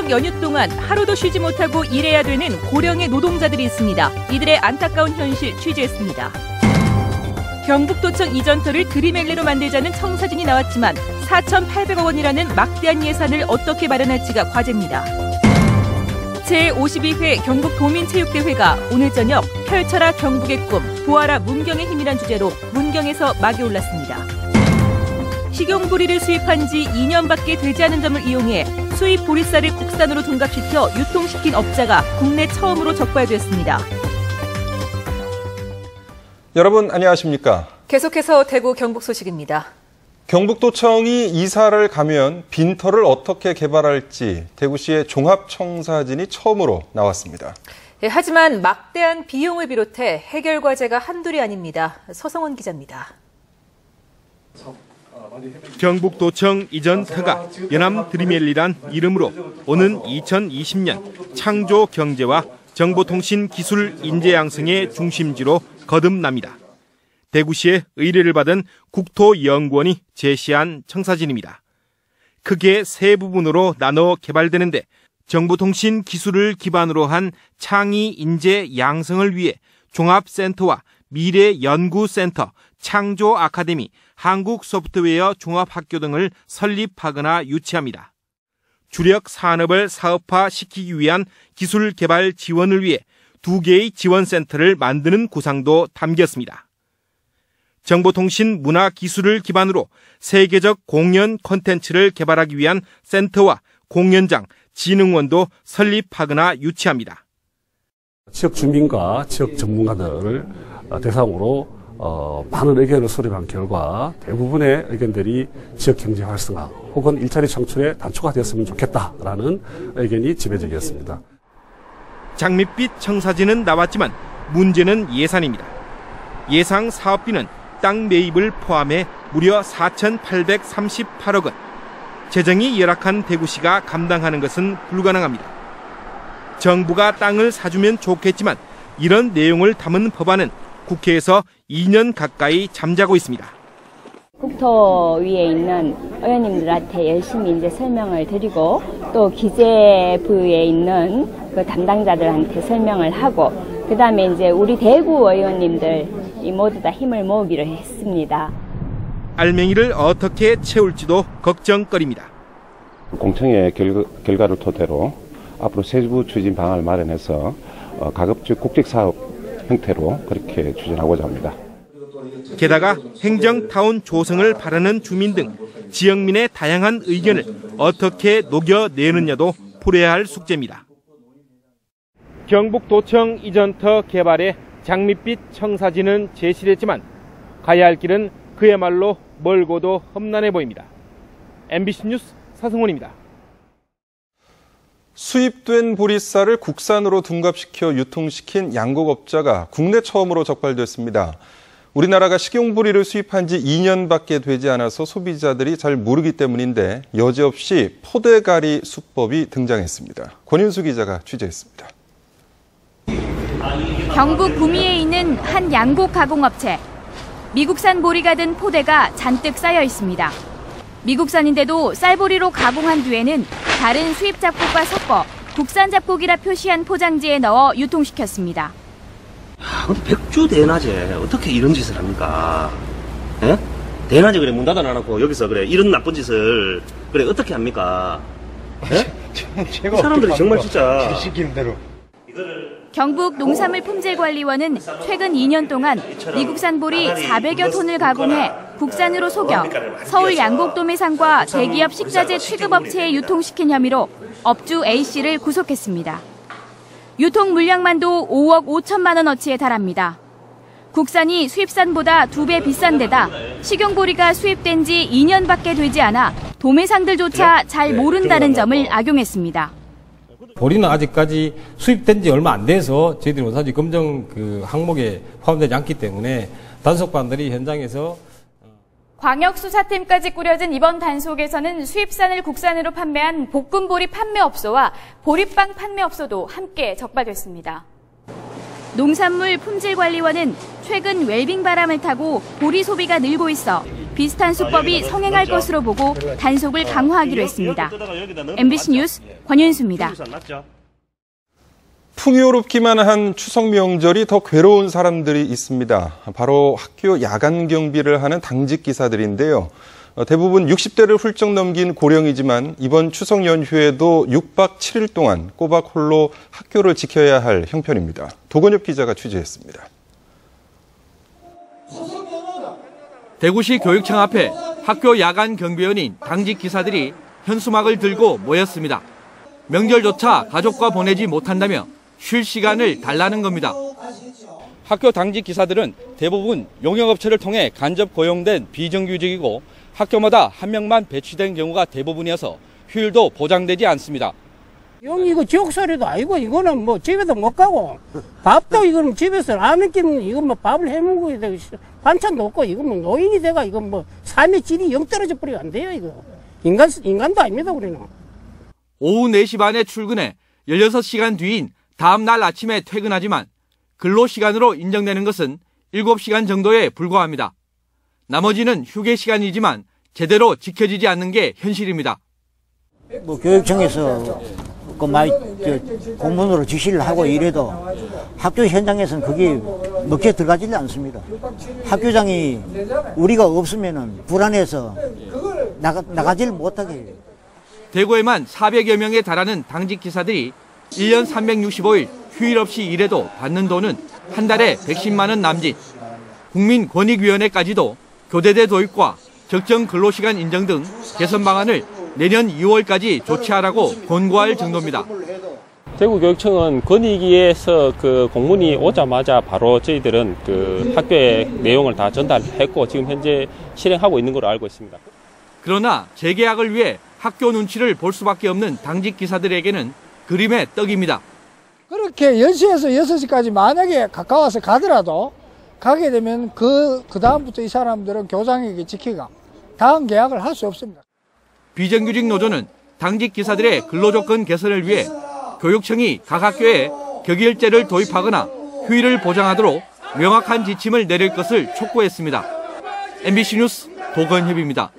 추석 연휴 동안 하루도 쉬지 못하고 일해야 되는 고령의 노동자들이 있습니다. 이들의 안타까운 현실 취재했습니다. 경북도청 이전터를 드림엘리로 만들자는 청사진이 나왔지만 4,800억 원이라는 막대한 예산을 어떻게 마련할지가 과제입니다. 제52회 경북도민체육대회가 오늘 저녁 펼쳐라 경북의 꿈, 보아라 문경의 힘이란 주제로 문경에서 막이 올랐습니다. 식용보리를 수입한 지 2년밖에 되지 않은 점을 이용해 수입 보리쌀을 국산으로 둔갑시켜 유통시킨 업자가 국내 처음으로 적발됐습니다. 여러분 안녕하십니까? 계속해서 대구 경북 소식입니다. 경북도청이 이사를 가면 빈터를 어떻게 개발할지 대구시의 종합청사진이 처음으로 나왔습니다. 하지만 막대한 비용을 비롯해 해결 과제가 한둘이 아닙니다. 서성원 기자입니다. 경북도청 이전터가 연암 드림엘리란 이름으로 오는 2020년 창조 경제와 정보통신 기술 인재 양성의 중심지로 거듭납니다. 대구시의 의뢰를 받은 국토연구원이 제시한 청사진입니다. 크게 세 부분으로 나눠 개발되는데 정보통신 기술을 기반으로 한 창의 인재 양성을 위해 종합센터와 미래연구센터, 창조 아카데미, 한국소프트웨어 종합학교 등을 설립하거나 유치합니다. 주력 산업을 사업화시키기 위한 기술 개발 지원을 위해 2개의 지원센터를 만드는 구상도 담겼습니다. 정보통신 문화기술을 기반으로 세계적 공연 콘텐츠를 개발하기 위한 센터와 공연장, 진흥원도 설립하거나 유치합니다. 지역 주민과 지역 전문가들을 대상으로 많은 의견을 수렴한 결과 대부분의 의견들이 지역 경제 활성화 혹은 일자리 창출에 단초가 되었으면 좋겠다라는 의견이 지배적이었습니다. 장밋빛 청사진은 나왔지만 문제는 예산입니다. 예상 사업비는 땅 매입을 포함해 무려 4,838억 원. 재정이 열악한 대구시가 감당하는 것은 불가능합니다. 정부가 땅을 사주면 좋겠지만 이런 내용을 담은 법안은 국회에서 2년 가까이 잠자고 있습니다. 국토위에 있는 의원님들한테 열심히 이제 설명을 드리고 또 기재부에 있는 그 담당자들한테 설명을 하고 그다음에 이제 우리 대구 의원님들 모두 다 힘을 모으기로 했습니다. 알맹이를 어떻게 채울지도 걱정거리입니다. 공청회 결과를 토대로 앞으로 세부 추진 방안을 마련해서 가급적 국책사업 형태로 그렇게 추진하고자 합니다. 게다가 행정타운 조성을 바라는 주민 등 지역민의 다양한 의견을 어떻게 녹여내느냐도 풀어야 할 숙제입니다. 경북도청 이전터 개발에 장밋빛 청사진은 제시됐지만 가야 할 길은 그야말로 멀고도 험난해 보입니다. MBC 뉴스 서승훈입니다. 수입된 보리쌀을 국산으로 둔갑시켜 유통시킨 양곡업자가 국내 처음으로 적발됐습니다. 우리나라가 식용보리를 수입한 지 2년밖에 되지 않아서 소비자들이 잘 모르기 때문인데 여지없이 포대가리 수법이 등장했습니다. 권윤수 기자가 취재했습니다. 경북 구미에 있는 한 양곡 가공업체. 미국산 보리가 든 포대가 잔뜩 쌓여 있습니다. 미국산인데도 쌀보리로 가공한 뒤에는 다른 수입 잡곡과 섞어 국산 잡곡이라 표시한 포장지에 넣어 유통시켰습니다. 백주 대낮에 어떻게 이런 짓을 합니까? 예? 대낮에 그래 문 닫아놔놓고 여기서 그래 이런 나쁜 짓을 그래 어떻게 합니까? 예? 사람들이 정말 진짜 시키는 대로. 경북 농산물품질관리원은 최근 2년 동안 미국산 보리 400여 톤을 가공해 국산으로 속여 서울 양곡도매상과 대기업 식자재 취급업체에 유통시킨 혐의로 업주 A씨를 구속했습니다. 유통 물량만도 5억 5천만 원어치에 달합니다. 국산이 수입산보다 2배 비싼 데다 식용보리가 수입된 지 2년밖에 되지 않아 도매상들조차 잘 모른다는 점을 악용했습니다. 보리는 아직까지 수입된 지 얼마 안 돼서 저희들이 원산지 검정 항목에 포함되지 않기 때문에 단속반들이 현장에서 광역수사팀까지 꾸려진 이번 단속에서는 수입산을 국산으로 판매한 볶음보리 판매업소와 보리빵 판매업소도 함께 적발됐습니다. 농산물 품질관리원은 최근 웰빙 바람을 타고 보리 소비가 늘고 있어 비슷한 수법이 성행할 것으로 보고 단속을 강화하기로 했습니다. MBC 뉴스 권윤수입니다. 풍요롭기만 한 추석 명절이 더 괴로운 사람들이 있습니다. 바로 학교 야간 경비를 하는 당직 기사들인데요. 대부분 60대를 훌쩍 넘긴 고령이지만 이번 추석 연휴에도 6박 7일 동안 꼬박 홀로 학교를 지켜야 할 형편입니다. 도건엽 기자가 취재했습니다. 대구시 교육청 앞에 학교 야간 경비원인 당직 기사들이 현수막을 들고 모였습니다. 명절조차 가족과 보내지 못한다며 쉴 시간을 달라는 겁니다. 학교 당직 기사들은 대부분 용역업체를 통해 간접 고용된 비정규직이고 학교마다 한 명만 배치된 경우가 대부분이어서 휴일도 보장되지 않습니다. 이거 지옥살이도 아니고 이거는 뭐 집에도 못 가고 밥도 이거는 집에서 라면 끼면 이거 뭐 밥을 해먹고 반찬도 없고 이거 뭐 노인이 돼가 이거 뭐 삶의 질이 영 떨어져 버리면 안 돼요 이거. 인간도 아닙니다 우리는. 오후 4시 반에 출근해 16시간 뒤인 다음 날 아침에 퇴근하지만 근로시간으로 인정되는 것은 7시간 정도에 불과합니다. 나머지는 휴게 시간이지만 제대로 지켜지지 않는 게 현실입니다. 뭐 교육청에서 그 많이 공문으로 지시를 하고 이래도 학교 현장에서는 그게 먹혀 들어가지는 않습니다. 학교장이 우리가 없으면은 불안해서 나가지를 못하게 해요. 대구에만 400여 명에 달하는 당직 기사들이 1년 365일 휴일 없이 일해도 받는 돈은 한 달에 110만 원 남짓. 국민권익위원회까지도 교대대 도입과 적정 근로시간 인정 등 개선 방안을 내년 2월까지 조치하라고 권고할 정도입니다. 대구교육청은 건의기에서 그 공문이 오자마자 바로 저희들은 그 학교의 내용을 다 전달했고 지금 현재 실행하고 있는 걸로 알고 있습니다. 그러나 재계약을 위해 학교 눈치를 볼 수밖에 없는 당직 기사들에게는 그림의 떡입니다. 그렇게 10시에서 6시까지 만약에 가까워서 가더라도 가게 되면 그 다음부터 이 사람들은 교장에게 지키가 다음 계약을 할 수 없습니다. 비정규직 노조는 당직 기사들의 근로조건 개선을 위해 교육청이 각 학교에 격일제를 도입하거나 휴일을 보장하도록 명확한 지침을 내릴 것을 촉구했습니다. MBC 뉴스 도건협입니다.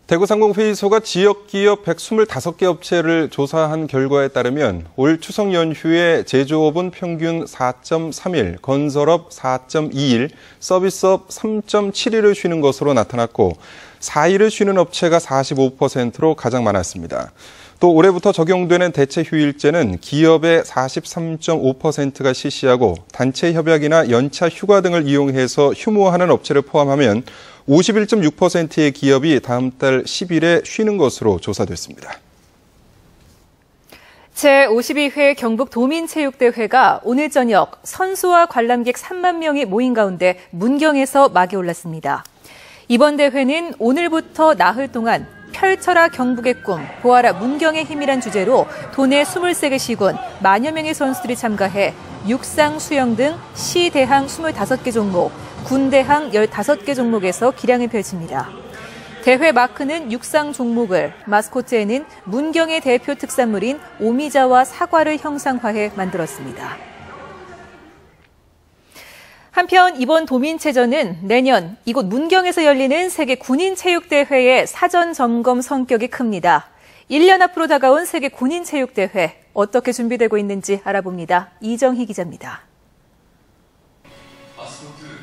대구상공회의소가 지역기업 125개 업체를 조사한 결과에 따르면 올 추석 연휴에 제조업은 평균 4.3일, 건설업 4.2일, 서비스업 3.7일을 쉬는 것으로 나타났고 4일을 쉬는 업체가 45%로 가장 많았습니다. 또 올해부터 적용되는 대체 휴일제는 기업의 43.5%가 실시하고 단체 협약이나 연차 휴가 등을 이용해서 휴무하는 업체를 포함하면 51.6%의 기업이 다음 달 10일에 쉬는 것으로 조사됐습니다. 제52회 경북도민체육대회가 오늘 저녁 선수와 관람객 3만 명이 모인 가운데 문경에서 막이 올랐습니다. 이번 대회는 오늘부터 나흘 동안 펼쳐라 경북의 꿈, 보아라 문경의 힘이란 주제로 도내 23개 시군 만여 명의 선수들이 참가해 육상, 수영 등 시대항 25개 종목, 군대항 15개 종목에서 기량을 펼칩니다. 대회 마크는 육상 종목을, 마스코트에는 문경의 대표 특산물인 오미자와 사과를 형상화해 만들었습니다. 한편 이번 도민체전은 내년 이곳 문경에서 열리는 세계 군인체육대회의 사전 점검 성격이 큽니다. 1년 앞으로 다가온 세계 군인체육대회 어떻게 준비되고 있는지 알아봅니다. 이정희 기자입니다.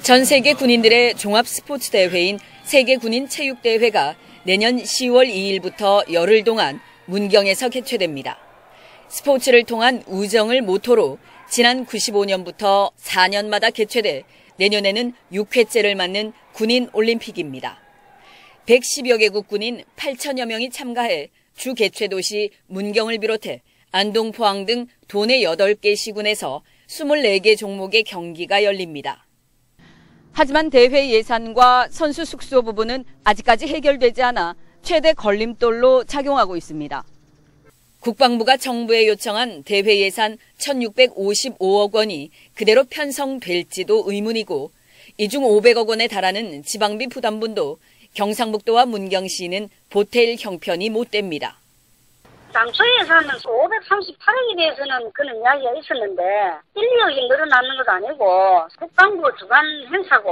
전 세계 군인들의 종합 스포츠 대회인 세계 군인체육대회가 내년 10월 2일부터 열흘 동안 문경에서 개최됩니다. 스포츠를 통한 우정을 모토로 지난 95년부터 4년마다 개최돼 내년에는 6회째를 맞는 군인 올림픽입니다. 110여 개국 군인 8천여 명이 참가해 주 개최 도시 문경을 비롯해 안동, 포항 등 도내 8개 시군에서 24개 종목의 경기가 열립니다. 하지만 대회 예산과 선수 숙소 부분은 아직까지 해결되지 않아 최대 걸림돌로 작용하고 있습니다. 국방부가 정부에 요청한 대회 예산 1,655억 원이 그대로 편성될지도 의문이고 이 중 500억 원에 달하는 지방비 부담분도 경상북도와 문경시는 보탤 형편이 못 됩니다. 당초 예산은 538억에 대해서는 그런 이야기가 있었는데 1, 2억이 늘어나는 것도 아니고 국방부 주관 행사고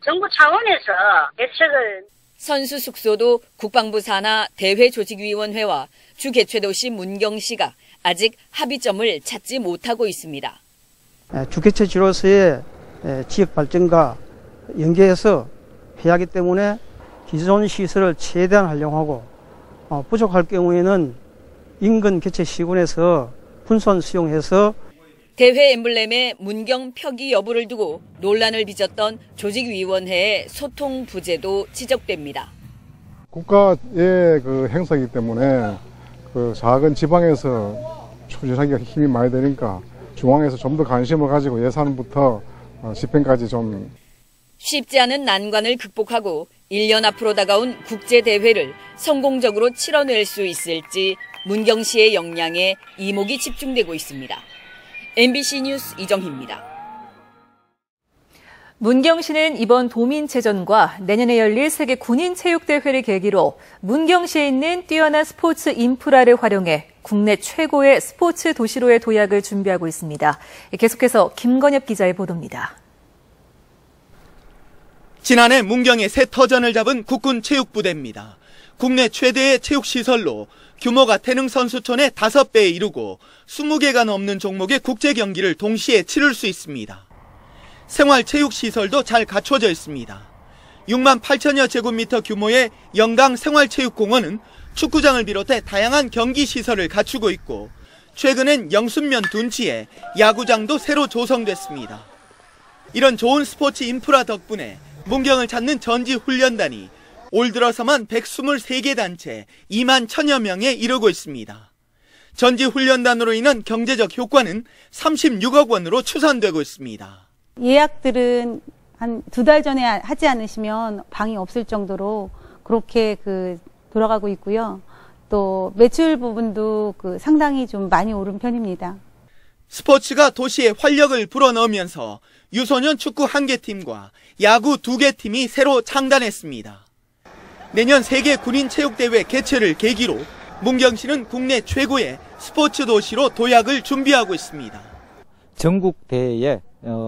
정부 차원에서 대책을. 선수 숙소도 국방부 산하 대회조직위원회와 주 개최도시 문경시가 아직 합의점을 찾지 못하고 있습니다. 주 개최지로서의 지역 발전과 연계해서 해야 하기 때문에 기존 시설을 최대한 활용하고 부족할 경우에는 인근 개최 시군에서 분선 수용해서 대회 엠블렘의 문경 표기 여부를 두고 논란을 빚었던 조직위원회의 소통 부재도 지적됩니다. 국가의 그 행사이기 때문에 그 작은 지방에서 추진하기가 힘이 많이 되니까 중앙에서 좀 더 관심을 가지고 예산부터 집행까지 좀. 쉽지 않은 난관을 극복하고 1년 앞으로 다가온 국제대회를 성공적으로 치러낼 수 있을지 문경시의 역량에 이목이 집중되고 있습니다. MBC 뉴스 이정희입니다. 문경시는 이번 도민체전과 내년에 열릴 세계 군인체육대회를 계기로 문경시에 있는 뛰어난 스포츠 인프라를 활용해 국내 최고의 스포츠 도시로의 도약을 준비하고 있습니다. 계속해서 김건엽 기자의 보도입니다. 지난해 문경에 새 터전을 잡은 국군체육부대입니다. 국내 최대의 체육시설로 규모가 태릉선수촌의 5배에 이르고 20개가 넘는 종목의 국제경기를 동시에 치를 수 있습니다. 생활체육시설도 잘 갖춰져 있습니다. 6만 8천여 제곱미터 규모의 영강 생활체육공원은 축구장을 비롯해 다양한 경기시설을 갖추고 있고 최근엔 영순면 둔치에 야구장도 새로 조성됐습니다. 이런 좋은 스포츠 인프라 덕분에 문경을 찾는 전지훈련단이 올 들어서만 123개 단체 2만 1천여 명에 이르고 있습니다. 전지훈련단으로 인한 경제적 효과는 36억 원으로 추산되고 있습니다. 예약들은 한 2달 전에 하지 않으시면 방이 없을 정도로 그렇게 돌아가고 있고요. 또 매출 부분도 상당히 좀 많이 오른 편입니다. 스포츠가 도시에 활력을 불어넣으면서 유소년 축구 1개 팀과 야구 2개 팀이 새로 창단했습니다. 내년 세계 군인체육대회 개최를 계기로 문경시는 국내 최고의 스포츠 도시로 도약을 준비하고 있습니다. 전국 대회에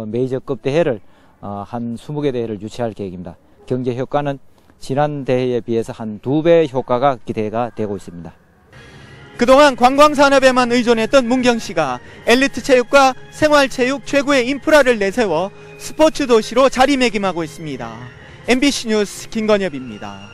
메이저급 대회를 한 20개 대회를 유치할 계획입니다. 경제 효과는 지난 대회에 비해서 한 2배 효과가 기대가 되고 있습니다. 그동안 관광산업에만 의존했던 문경시가 엘리트 체육과 생활체육 최고의 인프라를 내세워 스포츠 도시로 자리매김하고 있습니다. MBC 뉴스 김건엽입니다.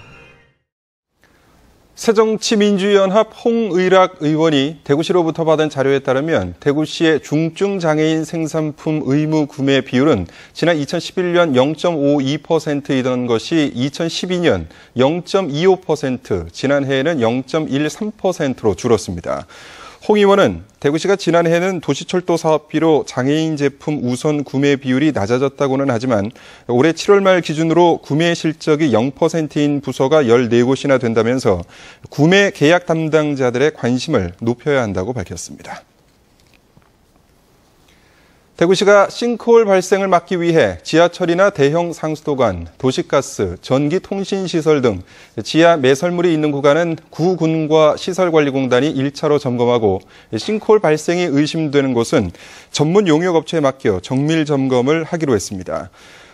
새정치민주연합 홍의락 의원이 대구시로부터 받은 자료에 따르면 대구시의 중증장애인 생산품 의무 구매 비율은 지난 2011년 0.52%이던 것이 2012년 0.25%, 지난해에는 0.13%로 줄었습니다. 홍 의원은 대구시가 지난해에는 도시철도 사업비로 장애인 제품 우선 구매 비율이 낮아졌다고는 하지만 올해 7월 말 기준으로 구매 실적이 0%인 부서가 14곳이나 된다면서 구매 계약 담당자들의 관심을 높여야 한다고 밝혔습니다. 대구시가 싱크홀 발생을 막기 위해 지하철이나 대형 상수도관, 도시가스, 전기통신시설 등 지하 매설물이 있는 구간은 구군과 시설관리공단이 1차로 점검하고 싱크홀 발생이 의심되는 곳은 전문 용역업체에 맡겨 정밀 점검을 하기로 했습니다.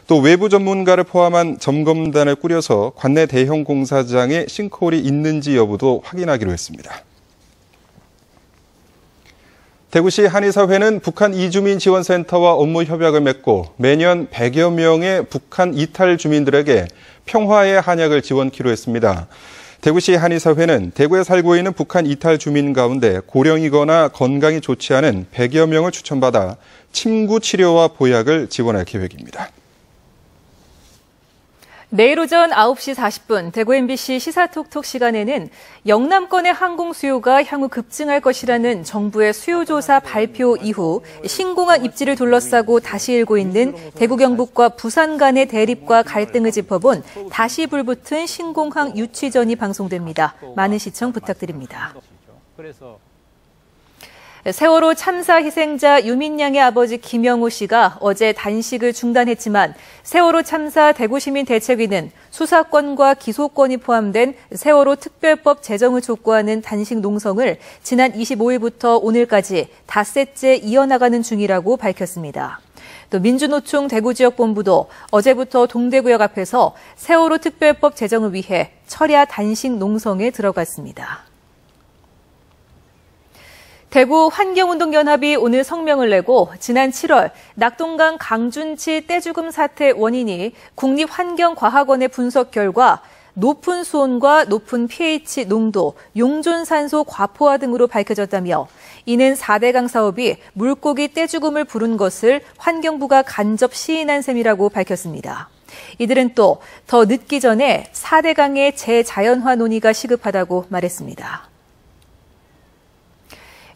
또 외부 전문가를 포함한 점검단을 꾸려서 관내 대형 공사장에 싱크홀이 있는지 여부도 확인하기로 했습니다. 대구시 한의사회는 북한 이주민 지원센터와 업무 협약을 맺고 매년 100여 명의 북한 이탈 주민들에게 평화의 한약을 지원키로 했습니다. 대구시 한의사회는 대구에 살고 있는 북한 이탈 주민 가운데 고령이거나 건강이 좋지 않은 100여 명을 추천받아 침구 치료와 보약을 지원할 계획입니다. 내일 오전 9시 40분 대구 MBC 시사톡톡 시간에는 영남권의 항공 수요가 향후 급증할 것이라는 정부의 수요조사 발표 이후 신공항 입지를 둘러싸고 다시 일고 있는 대구 경북과 부산 간의 대립과 갈등을 짚어본 다시 불붙은 신공항 유치전이 방송됩니다. 많은 시청 부탁드립니다. 세월호 참사 희생자 유민양의 아버지 김영호 씨가 어제 단식을 중단했지만 세월호 참사 대구시민대책위는 수사권과 기소권이 포함된 세월호 특별법 제정을 촉구하는 단식 농성을 지난 25일부터 오늘까지 닷새째 이어나가는 중이라고 밝혔습니다. 또 민주노총 대구지역본부도 어제부터 동대구역 앞에서 세월호 특별법 제정을 위해 철야 단식 농성에 들어갔습니다. 대구 환경운동연합이 오늘 성명을 내고 지난 7월 낙동강 강준치 떼죽음 사태 원인이 국립환경과학원의 분석 결과 높은 수온과 높은 pH 농도, 용존산소 과포화 등으로 밝혀졌다며 이는 4대강 사업이 물고기 떼죽음을 부른 것을 환경부가 간접 시인한 셈이라고 밝혔습니다. 이들은 또 더 늦기 전에 4대강의 재자연화 논의가 시급하다고 말했습니다.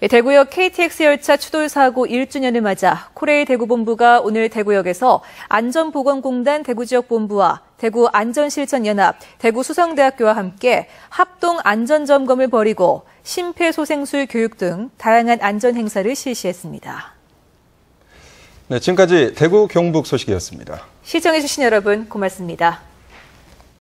대구역 KTX 열차 추돌 사고 1주년을 맞아 코레일 대구본부가 오늘 대구역에서 안전보건공단 대구지역본부와 대구안전실천연합, 대구수성대학교와 함께 합동 안전점검을 벌이고 심폐소생술 교육 등 다양한 안전행사를 실시했습니다. 네, 지금까지 대구 경북 소식이었습니다. 시청해주신 여러분 고맙습니다.